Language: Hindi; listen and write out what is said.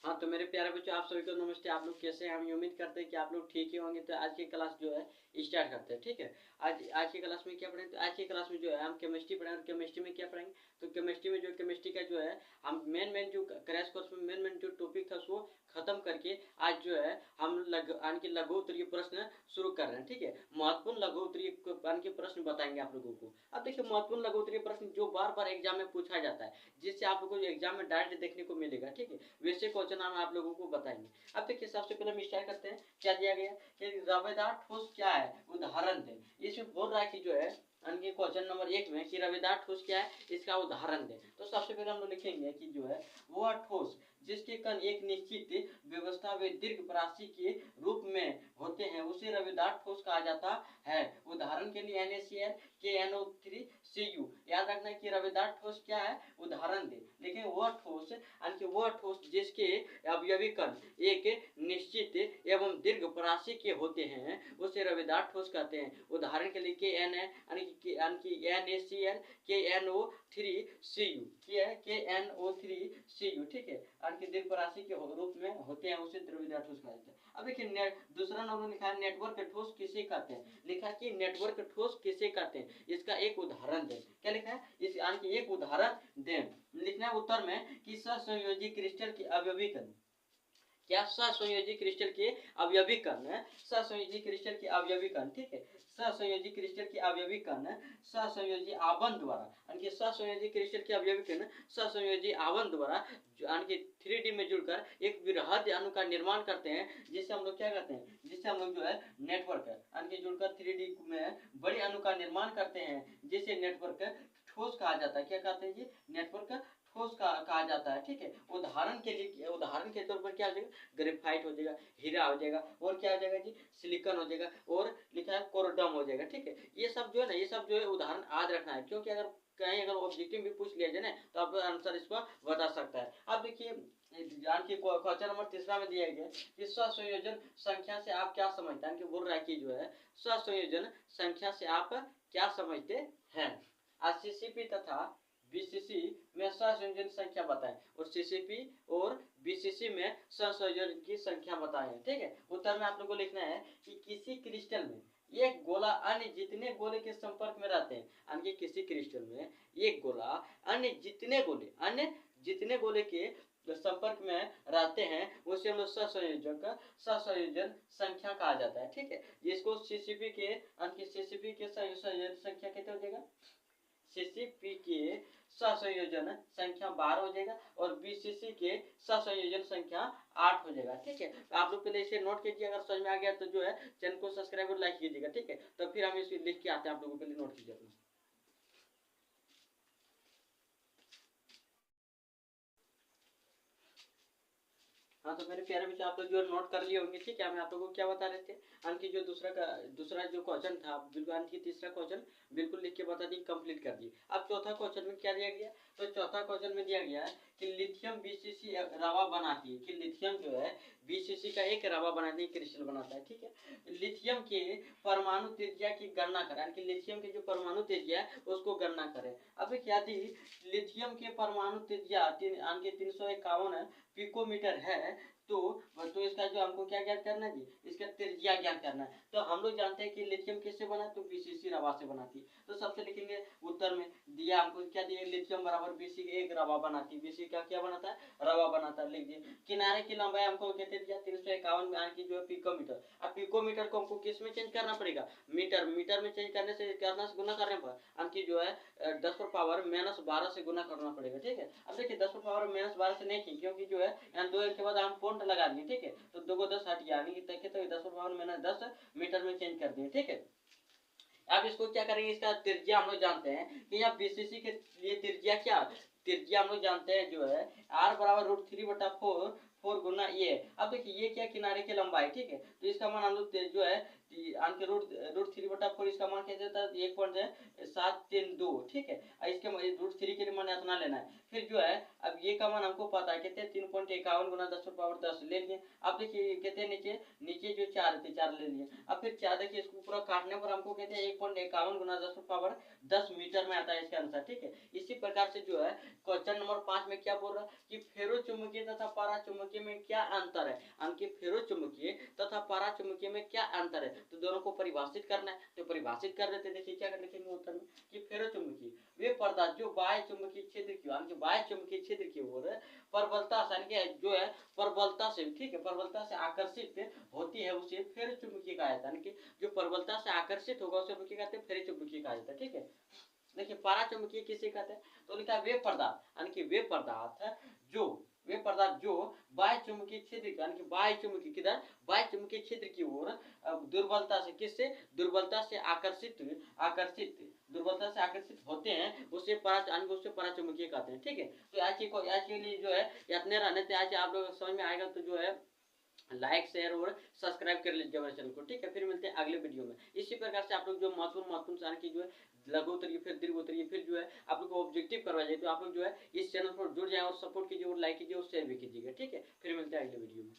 हाँ तो मेरे प्यारे बच्चों, आप सभी को नमस्ते। आप लोग कैसे हैं? हम उम्मीद करते हैं कि आप लोग ठीक ही होंगे। तो आज की क्लास जो है स्टार्ट करते हैं, ठीक है। आज की क्लास में क्या पढ़ेंगे? तो आज की क्लास में जो है हम केमिस्ट्री पढ़ेंगे। और केमिस्ट्री में क्या पढ़ेंगे? तो केमिस्ट्री में जो केमिस्ट्री का जो है हम मेन जो क्रैश कोर्स में मेन जो टॉपिक था उसको खत्म करके आज जो है हम लघु उत्तरीय प्रश्न शुरू कर रहे हैं, ठीक है। महत्वपूर्ण लघु उत्तरीय के प्रश्न बताएंगे आप लोगों को। अब देखिए, महत्वपूर्ण लघु उत्तरीय प्रश्न जो बार बार एग्जाम में पूछा जाता है, जिससे आप लोगों को एग्जाम में डायरेक्ट देखने को मिलेगा, ठीक है, वैसे क्वेश्चन हम आप लोगों को बताएंगे। अब देखिए, सबसे पहले हम स्टार्ट करते हैं। क्या दिया गया कि रवेदार ठोस क्या है, उदाहरण दें। इसमें बोल रहा है कि जो है क्वेश्चन नंबर 1 में कि रवेदार ठोस क्या है, इसका उदाहरण दें। तो सबसे पहले हम लोग लिखेंगे कि जो है वह ठोस जिसके कण एक निश्चित व्यवस्था व दीर्घ राशि के रूप में होते हैं उसे रवेदार ठोस कहा जाता है। उदाहरण के लिए NaCl, KNO3Cu। याद रखना कि रवेदार ठोस क्या है, उदाहरण दे। लेकिन वह ठोस जिसके अवयवी कण एक निश्चित एवं दीर्घ राशि के होते हैं उसे रवेदार ठोस कहते हैं। उदाहरण के लिए NaCl, KNO3Cu, KNO3Cu, ठीक है, दीर्घ राशि के रूप में होते हैं उसे रवेदार ठोस कहा जाता है। अब देखिए, दूसरा नंबर लिखा है नेटवर्क ठोस किसे कहते हैं। लिखा कि नेटवर्क ठोस किसे कहते हैं, इसका एक उदाहरण दें। क्या लिखा है? इस एक उदाहरण दें। लिखना है उत्तर में कि सहसंयोजी क्रिस्टल की अवयवी कण। क्या? सहसंयोजी क्रिस्टल के अवयवी कण, सहसंयोजी क्रिस्टल के अवयवी कण, ठीक है। सहसंयोजी क्रिस्टल के अवयवी कण सहसंयोजी आवरण द्वारा, सहसंयोजी क्रिस्टल के अवयवी कण सहसंयोजी आवरण द्वारा 3D में जुड़कर एक वृहद अणु का निर्माण करते हैं, जिससे हम लोग क्या कहते हैं, जिससे हम लोग जो है नेटवर्क जुड़कर 3D में बड़े अणु का निर्माण करते हैं, जिसे नेटवर्क ठोस कहा जाता है। क्या कहते हैं जी? नेटवर्क ठोस कहा जाता है, ठीक है। उदाहरण के तौर पर क्या हो जाएगा? ग्रेफाइट हो जाएगा, हीरा हो जाएगा, और क्या हो जाएगा जी? सिलिकॉन हो जाएगा, और लिखा है कोरडम हो जाएगा, ठीक है। ये सब जो है ना, ये सब जो है उदाहरण याद रखना है, क्योंकि अगर कहीं ऑब्जेक्टिव भी पूछ लिया जाए ना तो आप आंसर इसको बता सकता है। अब देखिए, क्वेश्चन नंबर तीसरा में दिया गया कि सहसंयोजन संख्या से आप क्या समझते हैं। बोल रहा है कि जो है सहसंयोजन संख्या से आप क्या समझते हैं। CCP तथा BCC में सहसंयोजन संख्या बताएं, और CCP और BCC में सहसंयोजन की संख्या बताएं, ठीक है। उत्तर में आप लोगों को लिखना है कि किसी क्रिस्टल में एक गोला अन्य जितने गोले के संपर्क में रहते हैं, किसी क्रिस्टल में एक गोला अन्य जितने गोले के संपर्क में रहते हैं उसे हम लोग सहसंयोजन संख्या कहा जाता है, ठीक है। जिसको CCP के सहसंयोजन संख्या कितने हो जाएगा? CCP के सहसंयोजन संख्या 12 हो जाएगा, और BCC के सहसंयोजन संख्या 8 हो जाएगा, ठीक है। तो आप लोग पहले इसे नोट कीजिए। अगर समझ में आ गया तो जो है चैनल को सब्सक्राइब और लाइक कीजिएगा, ठीक है। तो फिर हम इसे लिख के आते हैं, आप लोगों के लिए नोट कीजिए अपना। हाँ तो मेरे प्यारे बच्चे, आप लोग जो नोट कर लिए होंगे, ठीक है। मैं आप लोगों को क्या बता रहे थे, जो दूसरा जो क्वेश्चन था, बिल्कुल तीसरा क्वेश्चन बिल्कुल लिख के बता दी, कंप्लीट कर दिए। अब चौथा क्वेश्चन में क्या दिया गया? तो चौथा क्वेश्चन में दिया गया है कि लिथियम BCC रवा बनाती है, कि लिथियम जो है BCC का एक रवा बनाती है, क्रिस्टल बनाता है, ठीक है। लिथियम के परमाणु त्रिज्या की गणना करें, कि लिथियम के जो परमाणु त्रिज्या है उसको गणना करें। अब यदि लिथियम के परमाणु त्रिज्या 351 पिकोमीटर है तो इसका जो हमको क्या ज्ञात करना है जी? इसका त्रिज्या ज्ञात करना है। तो हम लोग जानते हैं कि लिथियम किससे बना? तो BCC रवा से बनाती। तो सबसे लिखेंगे उत्तर में दिया हमको क्या दिया? लिथियम बराबर BC एक रवा बनाती है। BC का क्या बनाता है? रवा बनाता है। लिख दिए। किनारे की लंबाई हमको कहते दिया 351 की जो है पिकोमीटर। अब पिकोमीटर को हमको किस में चेंज करना पड़ेगा? मीटर में चेंज करने से गुना करने पर हमकी जो है 10⁻⁻12 से गुना करना पड़ेगा, ठीक है। अब देखिए 10⁻⁻12 से नहीं की, क्योंकि जो है यहाँ 2 के बाद हम पॉइंट लगा दिए, ठीक है। तो 2 को 10 हट गया, तो 10⁻10 मीटर में चेंज कर दिए, ठीक है। अब इसको क्या करेंगे? इसका त्रिज्या हम लोग जानते हैं कि यहाँ BCC के लिए त्रिज्या हम लोग जानते हैं जो है R बराबर √3/4 गुना ये। अब देखिए ये क्या? किनारे की लंबाई, ठीक है। तो इसका मान हम लोग जो है आन के √3/4 इसका मान क्या देता है 1.732, ठीक है। इसके √3 के लिए मान इतना लेना है। फिर जो है अब ये का मान हमको पता है कितने 3.51 गुना 10⁻10 ले लिए। अब देखिए कहते हैं नीचे नीचे जो 4 थे 4 ले लिए। अब फिर 4 देखिए इसको पूरा काटने पर हमको कहते हैं 1.51 गुना 10⁻10 मीटर में आता है इसका आंसर, ठीक है। इसी प्रकार से जो है क्वेश्चन नंबर 5 में क्या बोल रहा है कि फेरोचुंबकीय तथा पाराचुंबकीय में क्या अंतर है। अंक फेरोचुंबकीय तथा पाराचुंबकीय में क्या अंतर है, तो दोनों को परिभाषित करना है। तो परिभाषित कर देते, देखिए क्या लिखेंगे उत्तर में कि फेरोचुंबकीय वे पदार्थ जो बाह्य चुंबकीय क्षेत्र की यानी बाह्य चुंबकीय क्षेत्र की ओर प्रबलता से जो है प्रबलता से, ठीक है, प्रबलता से आकर्षित होती है उसे फेरोचुंबकीय कहा जाता है। यानी कि जो प्रबलता से आकर्षित होगा उसे क्या कहते हैं फेरोचुंबकीय कहा जाता है, ठीक है। देखिए पाराचुंबकीय किसे कहते हैं, तो लिखा वे पदार्थ यानी कि वे पदार्थ जो बाह्य चुंबकीय क्षेत्र यानी कि बाह्य चुंबकीय किधर बाह्य चुंबकीय क्षेत्र की ओर दुर्बलता से किससे दुर्बलता से आकर्षित होते हैं उसे पराचुंबकीय कहते हैं, ठीक है। तो आज के लिए जो है इतने रहने थे। आज आप लोग समझ में आएगा तो जो है लाइक शेयर और सब्सक्राइब कर लीजिए हमारे चैनल को, ठीक है। फिर मिलते हैं अगले वीडियो में। इसी प्रकार से आप लोग जो महत्वपूर्ण सारे की जो है लघु उत्तरीय फिर दीर्घ उत्तरीय फिर जो है आप लोग को ऑब्जेक्टिव करवाया जाए, तो आप लोग जो है इस चैनल पर जुड़ जाए और सपोर्ट कीजिए और लाइक कीजिए और शेयर भी कीजिएगा, ठीक है। फिर मिलते हैं अगले वीडियो में।